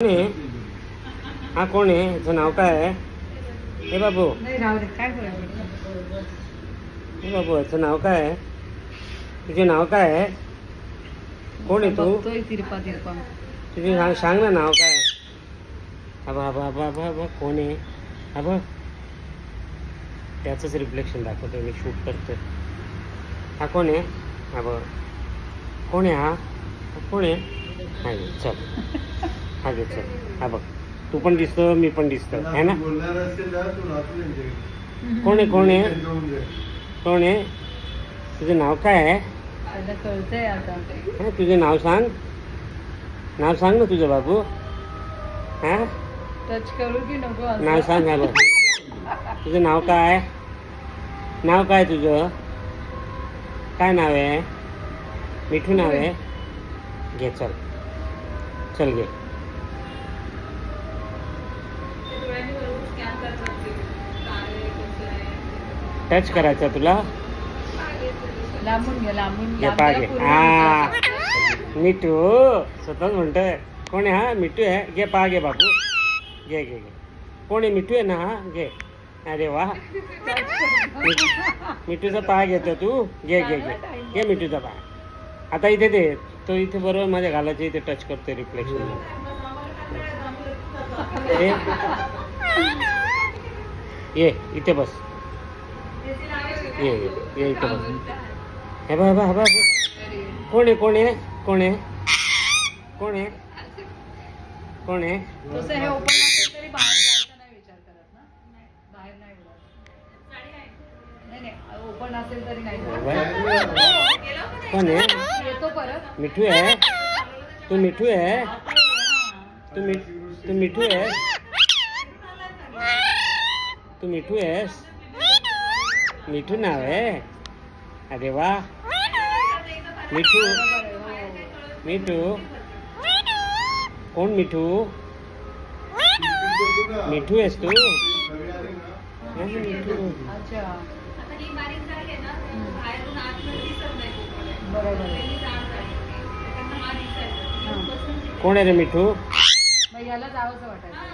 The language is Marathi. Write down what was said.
कोण आहे? हा कोण आहे? याचं नाव काय आहे? हे बाबू, नाही राहू दे, काय करायचं? हे बाबू, याचं नाव काय आहे? तुझे नाव काय आहे? कोण आहे तू? बघतोय तिरपा तिरपा. तुझे सांग ना, नाव काय? अबा अबा अबा अबा अबा, कोण आहे? अबा, त्याचंच रिफ्लेक्शन दाखवतोय, मी शूट करतोय. हा कोण आहे? अबा, कोण आहे हा? कोण आहे? हा घे, चल, हा घे, चल. हा बघ, तू पण दिसतो, मी पण दिसतो, है ना? कोण आहे? कोण आहे? कोण आहे? तुझं नाव काय आहे? त्याला कळतंय आता. हा, तुझं नाव सांग. नाव सांग ना तुझं बाबू. हा, टच करू की नको असं? नाव सांग. हा बघ, तुझं नाव काय? नाव काय तुझं? काय नाव आहे? मिठू नाव आहे? घे, चल, चल घे. टच करायचा तुला? लांबून घे, लांबून घे, पा घे. हा, मिठू स्वतःच म्हणतोय. कोण आहे हा? मिठू आहे. घे, पा घे बाबू. घे घे घे. कोण आहे? मिठू आहे ना हा? घे. अरे वा, मिठूचा पाय घेतो तू. घे घे घे घे मिठूचा पाय. आता इथे दे, तो इथे बरोबर माझ्या घालायचे इथे टच करतोय रिफ्लेक्शन. ये इथे बस. ये ये इथे बस. हे बा बा बा. कोण आहे? कोण आहे? कोण आहे? कोण आहे? कोण आहे? तसं हे ओपन असेल तरी बाहेर जायचा नाही विचार करत ना? बाहेर नाही बोलत. नाही नाही, ओपन असेल तरी नाही बोलत. कोण आहे? येतो परत. मिठू आहे? तू मिठू आहे? तू मिठू आहे? तू मिठू आहेस? मिठू नाव आहे? अरे वा, मिठू. मिठू कोण? मिठू? मिठू आहेस तू? मिठू. अच्छा, बरोबर. कोण आहे रे मिठू? मग याला जावंसं वाटायचं.